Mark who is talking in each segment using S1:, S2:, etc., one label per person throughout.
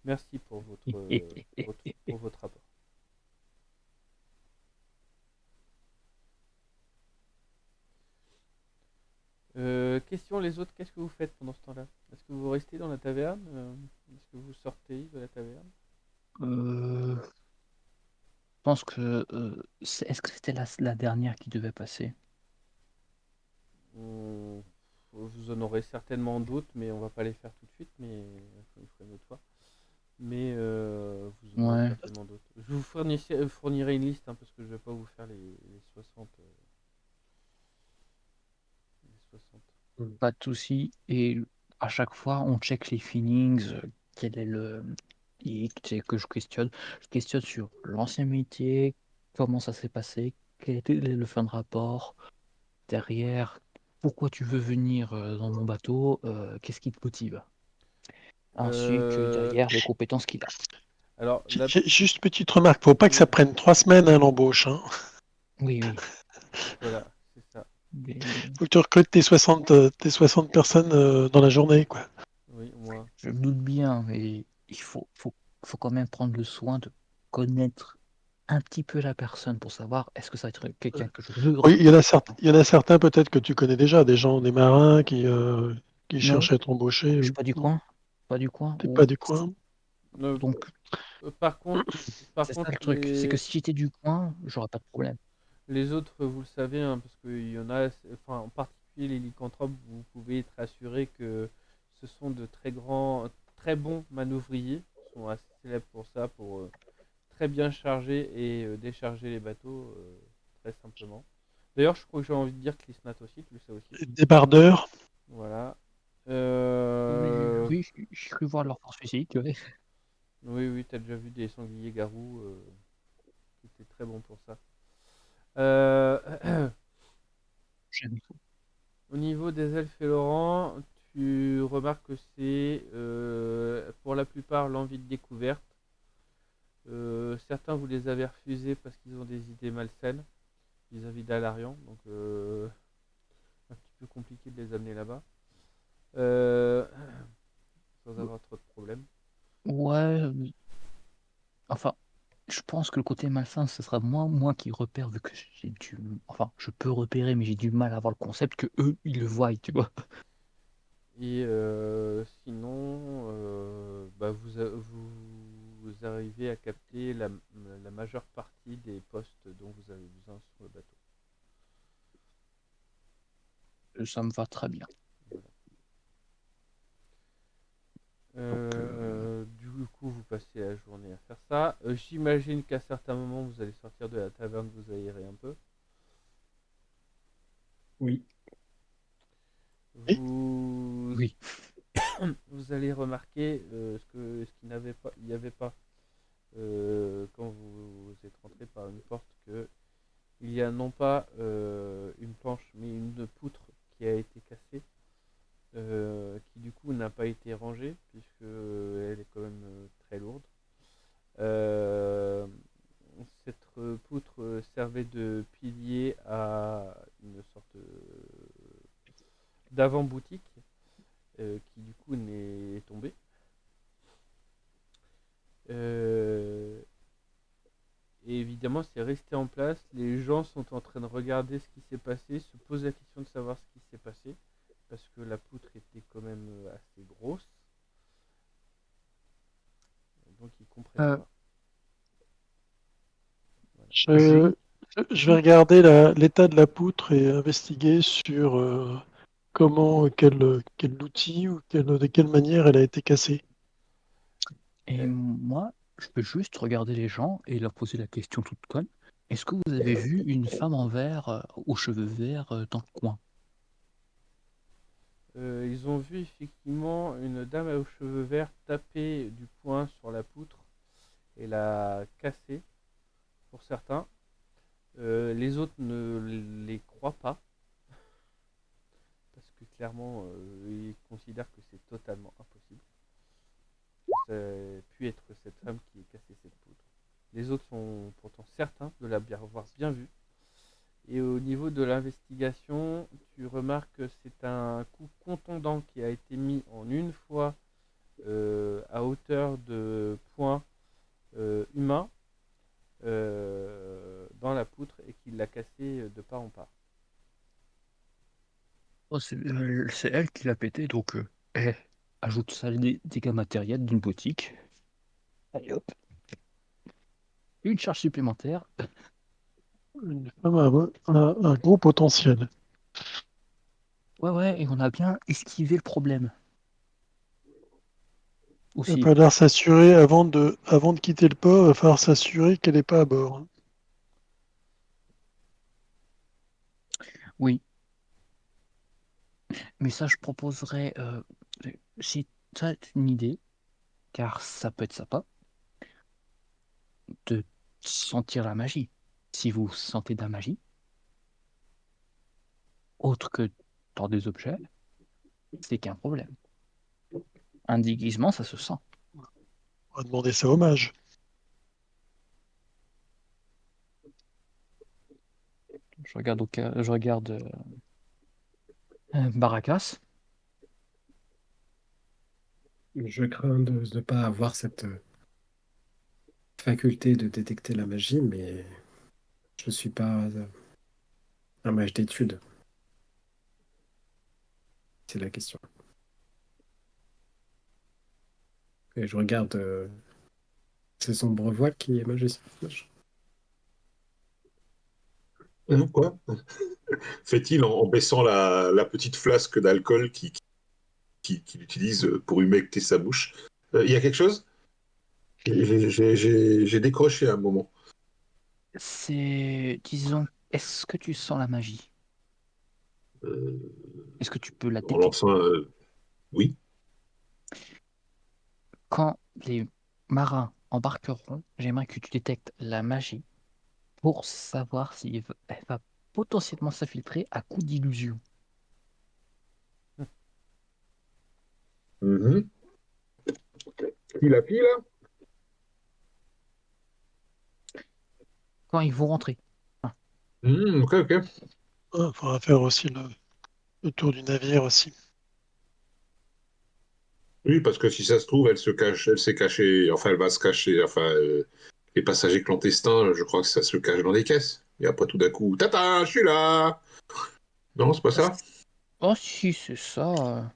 S1: Merci pour pour votre rapport. Question les autres, qu'est-ce que vous faites pendant ce temps-là? Est-ce que vous restez dans la taverne? Est-ce que vous sortez de la taverne?
S2: Je pense que est-ce que c'était la dernière qui devait passer?
S1: On- Vous en aurez certainement d'autres, mais on va pas les faire tout de suite, mais on le fera une autre fois. Mais vous en aurez
S2: Ouais,
S1: certainement d'autres. Je vous fournirai une liste, hein, parce que je vais pas vous faire les 60. Les 60.
S2: pas de souci. Et à chaque fois, on check les feelings. Quel est le. Et c'est que je questionne. Je questionne sur l'ancien métier, comment ça s'est passé, quel était le fin de rapport, derrière, pourquoi tu veux venir dans mon bateau, qu'est-ce qui te motive, ainsi que
S1: Euh,
S2: derrière les compétences qu'il a.
S1: alors, là,
S3: Juste petite remarque, faut pas que ça
S1: oui,
S3: prenne 3 semaines à l'embauche. Hein.
S2: Oui, oui.
S1: voilà, c'est ça.
S2: Mais
S3: Faut que tu recrutes tes 60 personnes dans la journée, quoi.
S1: Oui, moi.
S2: je me doute bien, mais faut quand même prendre le soin de connaître un petit peu la personne pour savoir est-ce que ça va être quelqu'un que je veux
S3: Oui,
S2: recruter.
S3: il y en a certains peut-être que tu connais déjà, des gens, des marins qui
S2: Non,
S3: cherchent à être embauchés.
S2: je suis pas du coin, pas du coin.
S3: T'es pas du coin.
S1: Euh,
S2: Donc
S1: par contre, par
S2: c'est ça
S1: contre,
S2: le truc, c'est que si j'étais du coin, j'aurais pas de problème.
S1: les autres, vous le savez, hein, parce qu'il y en a, enfin, en particulier les lycanthropes, vous pouvez être assuré que ce sont de très bons manœuvriers. Ils sont assez célèbres pour ça, pour très bien charger et décharger les bateaux, très simplement. D'ailleurs, je crois que j'ai envie de dire que l'ISNAT aussi, tu le sais aussi.
S3: Débardeur.
S1: Voilà.
S2: Oui,
S1: Euh,
S2: oui, j'ai cru voir leur force physique, ouais.
S1: Oui, oui, t'as déjà vu des sangliers garous qui étaient très bons pour ça. Euh,
S2: J'aime.
S1: Au niveau des elfes et Laurent, tu remarques que c'est pour la plupart l'envie de découverte. Certains vous les avez refusés parce qu'ils ont des idées malsaines vis-à-vis d'Alarion, donc un petit peu compliqué de les amener là-bas euh, sans avoir trop de problèmes.
S2: Ouais, enfin, je pense que le côté malsain, ce sera moi qui repère, vu que j'ai du. Enfin, je peux repérer, mais j'ai du mal à avoir le concept que eux, ils le voient, tu vois.
S1: Et sinon, bah, vous arrivez à capter la majeure partie des postes dont vous avez besoin sur le bateau.
S2: Ça me va très bien.
S1: Voilà.
S2: Donc,
S1: Du coup, vous passez la journée à faire ça. J'imagine qu'à certains moments, vous allez sortir de la taverne, vous aérez un peu.
S4: Oui.
S3: Oui.
S1: Vous,
S2: oui.
S1: vous allez remarquer ce qu'il n'y avait pas quand vous êtes rentré par une porte, que il y a non pas une planche, mais une poutre qui a été cassée, qui du coup n'a pas été rangée, puisque elle est quand même très lourde. Euh, cette poutre servait de pilier à une sorte d'avant-boutique qui du coup n'est tombée. Euh, et évidemment, c'est resté en place. Les gens sont en train de regarder ce qui s'est passé, se posent la question de savoir ce qui s'est passé, parce que la poutre était quand même assez grosse, donc ils comprennent
S2: Euh,
S1: pas. Voilà.
S3: Je,
S2: j'ai.
S3: je vais regarder l'état de la poutre et investiguer sur quel outil ou de quelle manière elle a été cassée.
S2: Et
S1: Euh,
S2: moi, je peux juste regarder les gens et leur poser la question toute conne. Est-ce que vous avez vu une femme en vert, aux cheveux verts, dans le coin?
S1: Ils ont vu effectivement une dame aux cheveux verts taper du poing sur la poutre et la casser pour certains. Les autres ne les croient pas parce que clairement ils considèrent que c'est totalement impossible que ça ait pu être cette femme qui ait cassé cette poutre. Les autres sont pourtant certains de l'avoir bien vue. Et au niveau de l'investigation, tu remarques que c'est un coup contondant qui a été mis en une fois à hauteur de points humains dans la poutre et qui l'a cassé de part en part.
S2: Oh, c'est elle qui l'a pété, donc ajoute ça les dégâts matériels d'une boutique. Allez hop, une charge supplémentaire.
S3: Une femme a un gros potentiel.
S2: Ouais, et on a bien esquivé le problème
S3: Il va
S2: aussi.
S3: falloir s'assurer avant de quitter le port, il va falloir s'assurer qu'elle n'est pas à bord.
S2: Oui, mais ça, je proposerais, si tu as une idée, car ça peut être sympa, de sentir la magie. Si vous sentez de la magie, autre que dans des objets, c'est qu'un problème. Un déguisement, ça se sent.
S3: On va demander ça au mage.
S2: Je regarde Baracas.
S4: Je crains de ne pas avoir cette faculté de détecter la magie, mais je ne suis pas un mage d'études. C'est la question. Et je regarde c'est son brevoil qui est magicien.
S5: Quoi? Fait-il en baissant la petite flasque d'alcool qu'il utilise pour humecter sa bouche. Il y a quelque chose? J'ai décroché à un moment.
S2: C'est, disons, est-ce que tu sens la magie?
S5: Euh,
S2: Est-ce que tu peux la
S5: en
S2: détecter?
S5: lançant oui.
S2: Quand les marins embarqueront, j'aimerais que tu détectes la magie pour savoir si elle va potentiellement s'infiltrer à coup d'illusion.
S5: Mhm. Pile à pile, là?
S2: Quand ils vont rentrer. Ah,
S5: Ok, ok.
S3: Il faudra faire aussi le tour du navire aussi.
S5: Oui, parce que si ça se trouve, elle s'est cachée, enfin, elle va se cacher, enfin, les passagers clandestins, je crois que ça se cache dans des caisses. Et après, tout d'un coup, tata, je suis là! Non, c'est pas ça?
S2: oh, si c'est ça,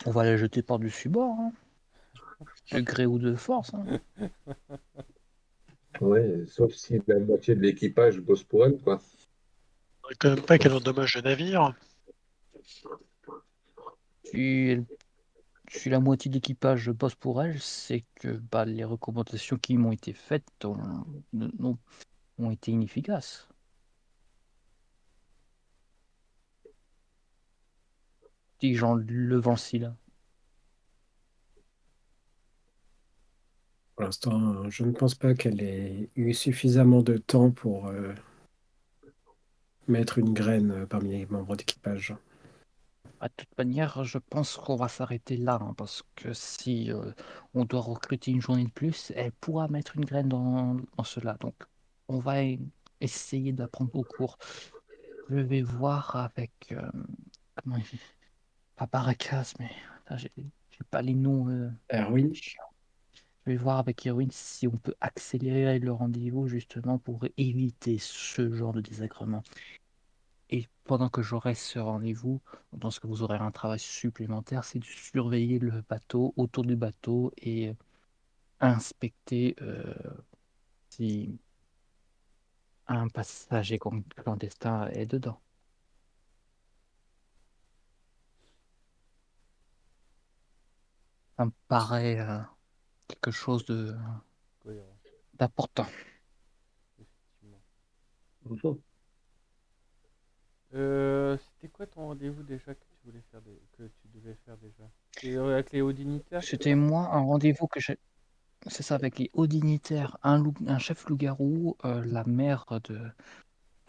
S2: on va la jeter par-dessus bord, hein, de gré ou de force, hein.
S5: Ouais, sauf si la moitié de l'équipage bosse pour elle, quoi.
S3: Faudrait quand même pas qu'elle endommage le navire.
S2: Si, si la moitié de l'équipage bosse pour elle, c'est que bah, les recommandations qui m'ont été faites ont été inefficaces. Dis-je en levant le cils.
S4: Pour l'instant, je ne pense pas qu'elle ait eu suffisamment de temps pour mettre une graine parmi les membres d'équipage.
S2: De toute manière, je pense qu'on va s'arrêter là, hein, parce que si on doit recruter une journée de plus, elle pourra mettre une graine dans cela. Donc, on va essayer d'apprendre au cours. Je vais voir avec... comment il... Pas Baracas, mais... Attends, j'ai pas les noms
S4: Erwin,
S2: chiants. Je vais voir avec Erwin si on peut accélérer le rendez-vous, justement, pour éviter ce genre de désagrément. Et pendant que j'aurai ce rendez-vous, je pense que vous aurez un travail supplémentaire, c'est de surveiller le bateau, autour du bateau, et inspecter si un passager clandestin est dedans. Ça me paraît quelque chose
S1: Cohérent,
S2: d'important.
S1: effectivement.
S5: Mhm.
S1: C'était quoi ton rendez-vous déjà que tu voulais faire que tu devais faire déjà? C'est avec les hauts dignitaires, c'est
S2: C'était
S1: ça?
S2: moi un rendez-vous que j'ai. C'est ça, avec les hauts dignitaires, un chef loup-garou, la mère de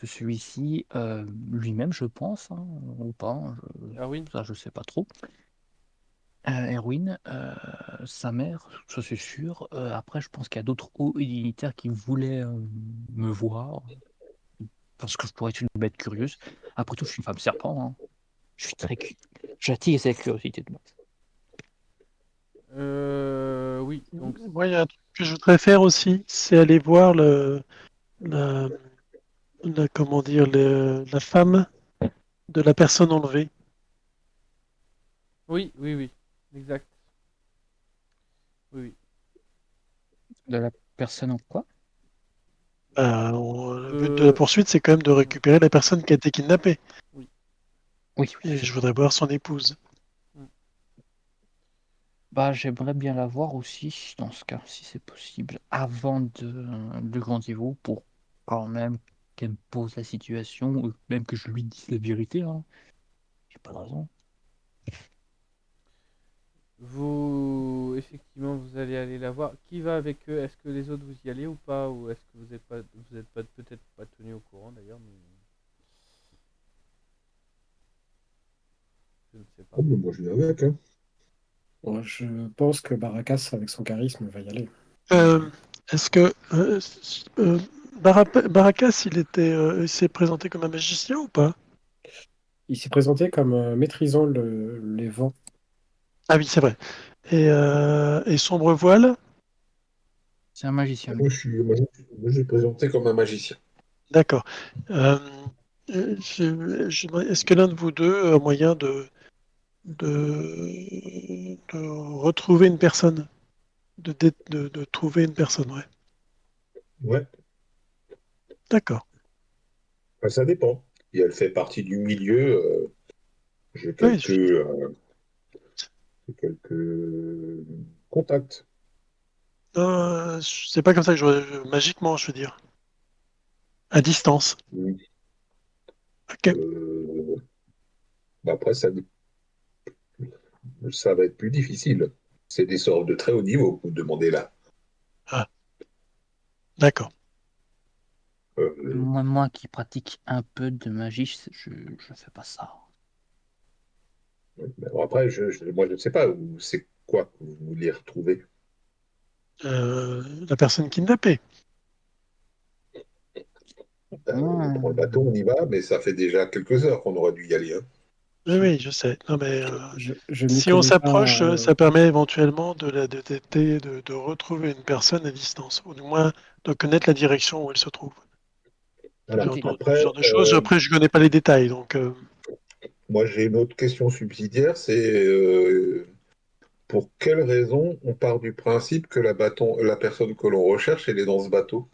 S2: celui-ci, lui-même, je pense, hein, ou pas, hein,
S1: Erwin?
S2: ça je sais pas trop. Erwin, sa mère, ça c'est sûr. Après, je pense qu'il y a d'autres hauts dignitaires qui voulaient me voir, parce que je pourrais être une bête curieuse. Après tout, je suis une femme serpent, hein. Je suis très j'attire cette curiosité de base.
S1: Donc,
S3: Moi, il y a un truc que je voudrais faire aussi, c'est aller voir la, comment dire, la femme de la personne enlevée.
S1: oui, oui, oui, exact. Oui, oui.
S2: De la personne en quoi?
S3: Le but de la poursuite, c'est quand même de récupérer la personne qui a été kidnappée.
S1: Oui.
S2: Oui,
S3: Et
S2: c'est
S3: je
S2: vrai.
S3: voudrais voir son épouse.
S2: Bah, j'aimerais bien la voir aussi, dans ce cas, si c'est possible, avant de rendez-vous, pour quand même qu'elle me pose la situation, ou même que je lui dise la vérité, hein. J'ai pas de raison.
S1: Vous, effectivement, vous allez aller la voir. Qui va avec eux? Est-ce que les autres vous y allez ou pas? Ou est-ce que vous êtes pas peut-être pas tenu au courant d'ailleurs, mais je ne sais pas.
S5: Oh, mais moi, je viens avec. Hein.
S4: Bon, je pense que Baracas, avec son charisme, va y aller.
S3: Euh, Est-ce que Baracas, il s'est présenté comme un magicien ou pas?
S4: Il s'est présenté comme maîtrisant les vents.
S3: Ah oui, c'est vrai. Et Sombre Voile?
S2: C'est un magicien, lui.
S5: Moi, je suis présenté comme un magicien.
S3: D'accord. Euh, Est-ce que l'un de vous deux a moyen de retrouver une personne? De trouver une personne, ouais.
S5: Ouais,
S3: D'accord.
S5: enfin, ça dépend. Si elle fait partie du milieu, j'ai
S3: Oui,
S5: quelques contacts.
S3: c'est pas comme ça que magiquement, je veux dire. À distance.
S5: Oui.
S3: Ok.
S5: Euh, bah après, ça va être plus difficile. C'est des sorts de très haut niveau que vous demandez là.
S3: Ah, d'accord.
S2: Moi qui pratique un peu de magie, je fais pas ça.
S5: Mais bon, après, moi, je ne sais pas où c'est quoi que vous voulez retrouver.
S3: La personne kidnappée.
S2: Ah,
S5: On prend le bateau, on y va, mais ça fait déjà quelques heures qu'on aurait dû y aller. Hein.
S3: Oui,
S4: Je,
S3: oui, je sais. Non, mais
S4: je m'y
S3: si on
S4: connais
S3: s'approche,
S4: pas.
S3: ça permet éventuellement de la détecter, de retrouver une personne à distance, ou du moins de connaître la direction où elle se trouve.
S5: Voilà.
S2: ok.
S3: Ce
S5: Après,
S3: genre de choses. Après, je connais pas les détails, donc
S5: moi, j'ai une autre question subsidiaire, c'est pour quelle raison on part du principe que la personne que l'on recherche, elle est dans ce bateau?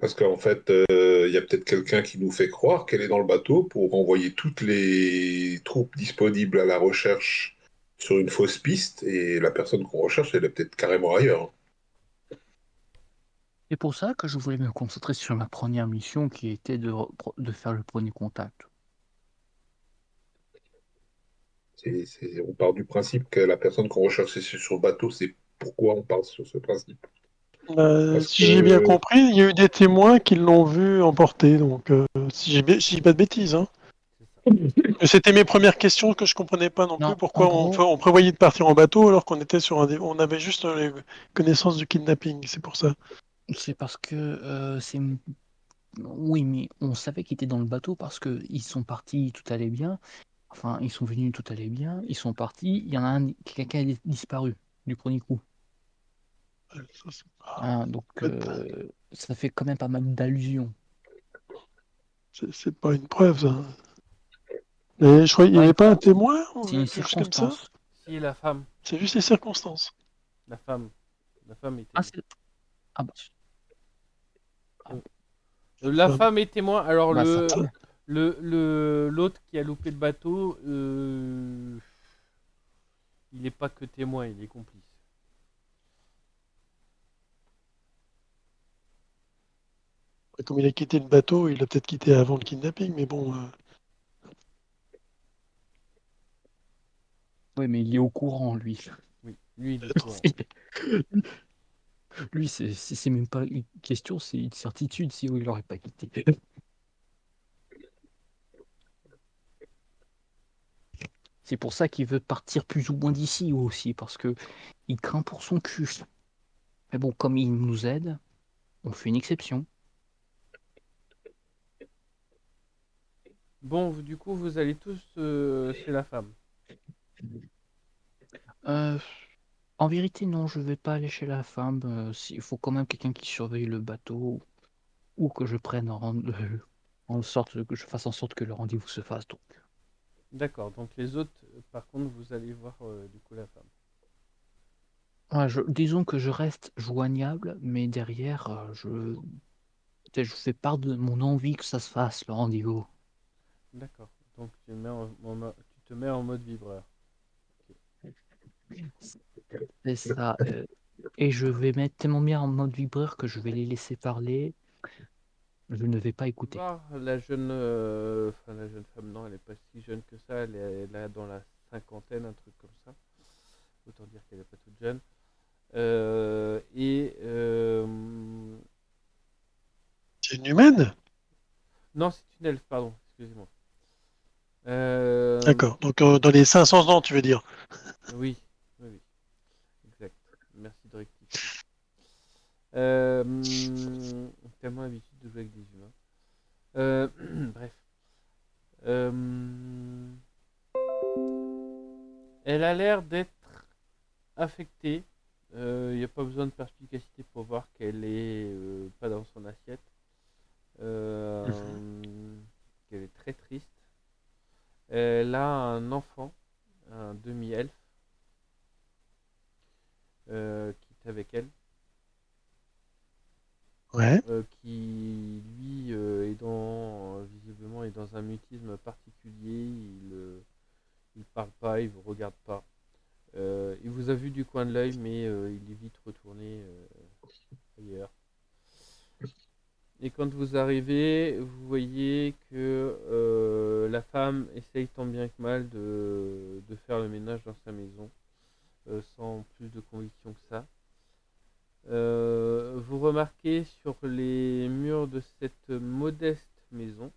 S5: Parce qu'en fait, il y a peut-être quelqu'un qui nous fait croire qu'elle est dans le bateau pour envoyer toutes les troupes disponibles à la recherche sur une fausse piste, et la personne qu'on recherche, elle est peut-être carrément ailleurs. Hein.
S2: C'est pour ça que je voulais me concentrer sur ma première mission qui était de faire le premier contact.
S5: On part du principe que la personne qu'on recherche c'est sur le bateau, c'est pourquoi on part sur ce principe. Parce
S3: si j'ai bien
S5: que,
S3: compris, il y a eu des témoins qui l'ont vu emporter. Donc, si je dis pas de bêtises, hein.
S1: C'est ça.
S3: C'était mes premières questions que je comprenais pas non plus.
S2: Non, en
S3: Pourquoi
S2: gros,
S3: on prévoyait de partir en bateau alors qu'on était sur on avait juste les connaissances du kidnapping. C'est pour ça.
S2: c'est parce que oui, mais on savait qu'ils étaient dans le bateau parce que ils sont partis, tout allait bien. Enfin, ils sont venus, tout allait bien. Ils sont partis. Il y en a un, quelqu'un est disparu du premier coup.
S3: Ça,
S2: Hein, donc, ça fait quand même pas mal d'allusions.
S3: c'est pas une preuve, ça. Mais je crois qu'il n'y
S2: Ouais,
S3: avait pas un témoin ou
S2: c'est une
S3: quelque chose comme ça.
S2: circonstance.
S1: Si la femme,
S3: C'est juste les circonstances.
S1: la femme, la femme est
S2: Ah,
S1: témoin.
S2: ah bah,
S1: La
S3: Enfin,
S1: femme est témoin. Alors
S2: bah, sa femme.
S1: l'autre qui a loupé le bateau, il n'est pas que témoin, il est complice.
S3: comme il a quitté le bateau, il l'a peut-être quitté avant le kidnapping, mais bon.
S2: Oui, mais il est au courant, lui.
S1: Oui, lui il est au courant.
S2: Lui, c'est même pas une question, c'est une certitude, sinon il l'aurait pas quitté. C'est pour ça qu'il veut partir plus ou moins d'ici aussi, parce que il craint pour son cul. Mais bon, comme il nous aide, on fait une exception.
S1: Bon, du coup, vous allez tous chez la femme.
S2: Euh, En vérité, non, je vais pas aller chez la femme. Il faut quand même quelqu'un qui surveille le bateau ou que je prenne en sorte que je fasse en sorte que le rendez-vous se fasse. Donc,
S1: D'accord, donc les autres, par contre, vous allez voir du coup la femme.
S2: ouais, disons que je reste joignable, mais derrière, tu sais, je fais part de mon envie que ça se fasse, le rendez-vous.
S1: D'accord, donc tu te mets en mode vibreur.
S2: C'est ça. Et je vais mettre tellement bien en mode vibreur que je vais les laisser parler. Je ne vais pas écouter.
S1: Voir la jeune, enfin la jeune femme, non, elle est pas si jeune que ça, elle est là dans la cinquantaine, un truc comme ça. Autant dire qu'elle est pas toute jeune. Et
S3: C'est une humaine?
S1: non, c'est une elfe, pardon, excusez-moi. Euh,
S3: D'accord. Donc dans les 500 ans, tu veux dire.
S1: oui, oui, oui, exact. Merci de rectifier. Tellement l'habitude de jouer avec des humains. Bref. Euh, Elle a l'air d'être affectée. Il n'y a pas besoin de perspicacité pour voir qu'elle est pas dans son assiette. Qu'elle est très triste. Elle a un enfant, un demi-elfe, qui est avec elle.
S3: Ouais.
S1: Qui lui visiblement est dans un mutisme particulier. Il parle pas, il vous regarde pas. Il vous a vu du coin de l'œil, mais il est vite retourné ailleurs. Et quand vous arrivez, vous voyez que la femme essaye tant bien que mal de faire le ménage dans sa maison, sans plus de conviction que ça. Vous remarquez sur les murs de cette modeste maison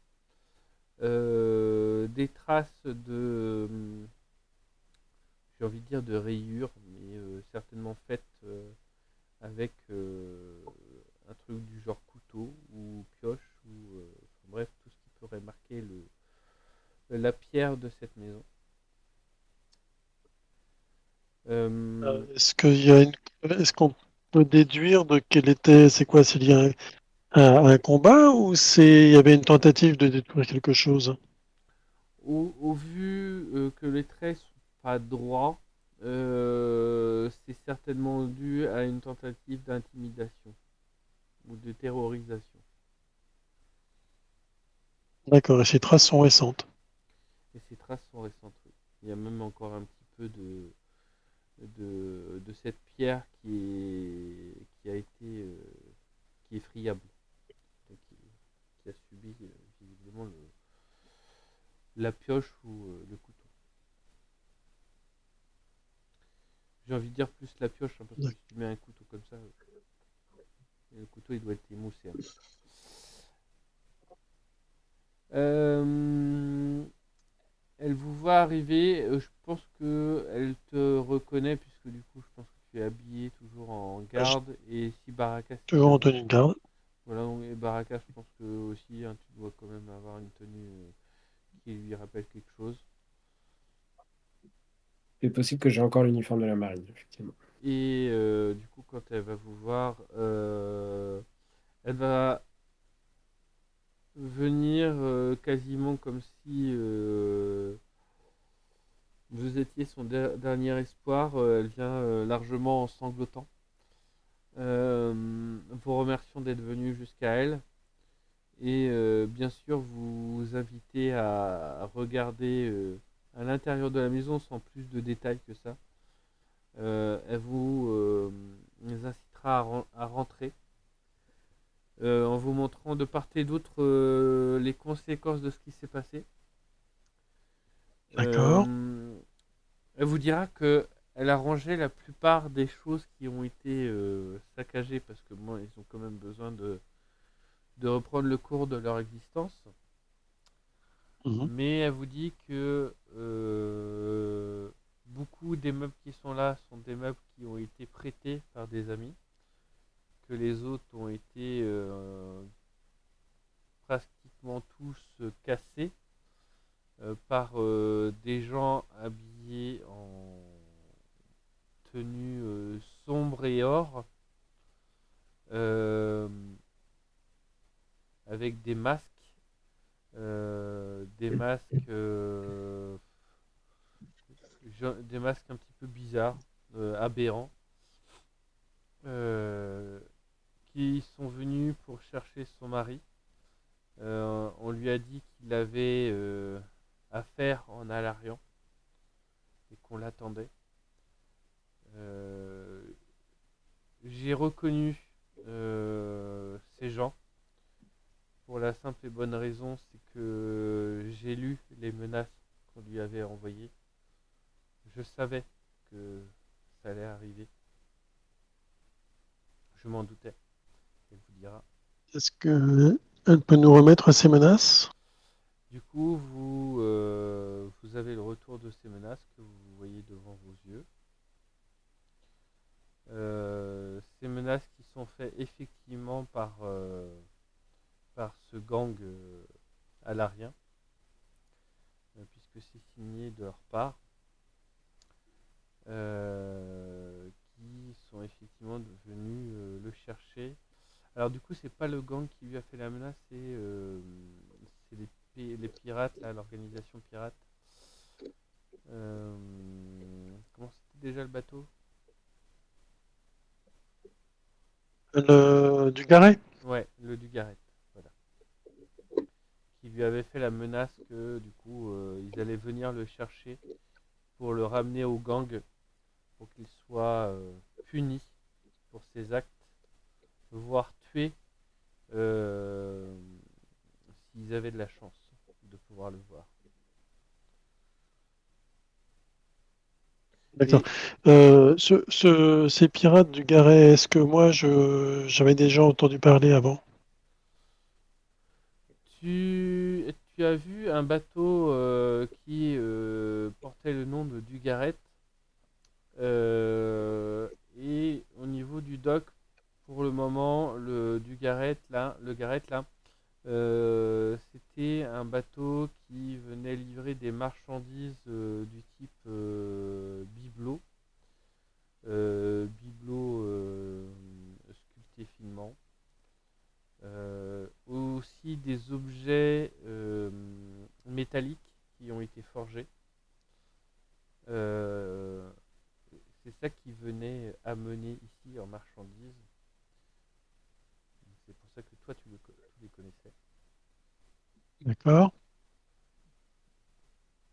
S1: des traces de, j'ai envie de dire de rayures, mais certainement faites avec un truc du genre couteau ou pioche ou enfin, bref tout ce qui pourrait marquer la pierre de cette maison.
S3: Est-ce qu'il y a est-ce qu'on peut déduire de quel était, c'est quoi, c'est lié à un combat ou il y avait une tentative de détruire quelque chose?
S1: Au vu que les traits sont pas droits, c'est certainement dû à une tentative d'intimidation ou de terrorisation.
S3: D'accord, et ces traces sont récentes.
S1: Et ces traces sont récentes. Oui. Il y a même encore un petit peu de cette pierre qui a été qui est friable, donc qui a subi visiblement la pioche ou le couteau. J'ai envie de dire plus la pioche, hein, parce que si tu mets un couteau comme ça, le couteau il doit être émoussé un peu. Elle vous voit arriver, je pense que elle te reconnaît puisque du coup je pense que tu es habillé toujours en garde et si Baraka si
S3: Toujours en tenue de garde.
S1: voilà donc et Baraka je pense que aussi hein, tu dois quand même avoir une tenue qui lui rappelle quelque chose
S4: C'est possible que j'ai encore l'uniforme de la marine, effectivement.
S1: et du coup quand elle va vous voir elle va venir quasiment comme si vous étiez son dernier espoir. Elle vient largement en sanglotant, vous remercions d'être venu jusqu'à elle et bien sûr vous invitez à regarder à l'intérieur de la maison sans plus de détails que ça. Elle vous incitera à rentrer en vous montrant de part et d'autre les conséquences de ce qui s'est passé.
S3: D'accord.
S1: Elle vous dira que elle a rangé la plupart des choses qui ont été saccagées parce que moi ils ont quand même besoin de reprendre le cours de leur existence.
S3: Mhm.
S1: Mais elle vous dit que beaucoup des meubles qui sont là sont des meubles qui ont été prêtés par des amis, que les autres ont été pratiquement tous cassés par des gens habillés en tenue sombre et or, euh, avec des masques, des masques, des masques un petit peu bizarres, aberrants, euh, qui sont venus pour chercher son mari. On lui a dit qu'il avait affaire en Alarian et qu'on l'attendait. J'ai reconnu ces gens pour la simple et bonne raison, c'est que j'ai lu les menaces qu'on lui avait envoyées. Je savais que ça allait arriver. Je m'en doutais. Elle vous dira.
S3: Est-ce qu'elle peut nous remettre ces menaces?
S1: Du coup, vous avez le retour de ces menaces que vous voyez devant vos yeux. Ces menaces qui sont faites effectivement par ce gang alarien, puisque c'est signé de leur part, qui sont effectivement venus le chercher. Alors du coup, c'est pas le gang qui lui a fait la menace, c'est les pirates, là, l'organisation pirate. Comment c'était déjà le bateau?
S3: Du Garret?
S1: Ouais, le Dugaret, voilà. Qui lui avait fait la menace que du coup ils allaient venir le chercher pour le ramener au gang pour qu'il soit puni pour ses actes, voire tué s'ils avaient de la chance de pouvoir le voir.
S3: D'accord.
S1: Et
S3: Ces pirates du Garret, est-ce que moi j'avais déjà entendu parler avant?
S1: tu as vu un bateau qui portait le nom de Dugaret, et au niveau du dock, pour le moment, le Garret là, c'était un bateau qui venait livrer des marchandises du type bibelot, sculpté finement, aussi des objets métalliques qui ont été forgés. Euh, c'est ça qui venait amener ici en marchandises. C'est pour ça que toi tu les connaissais.
S3: D'accord.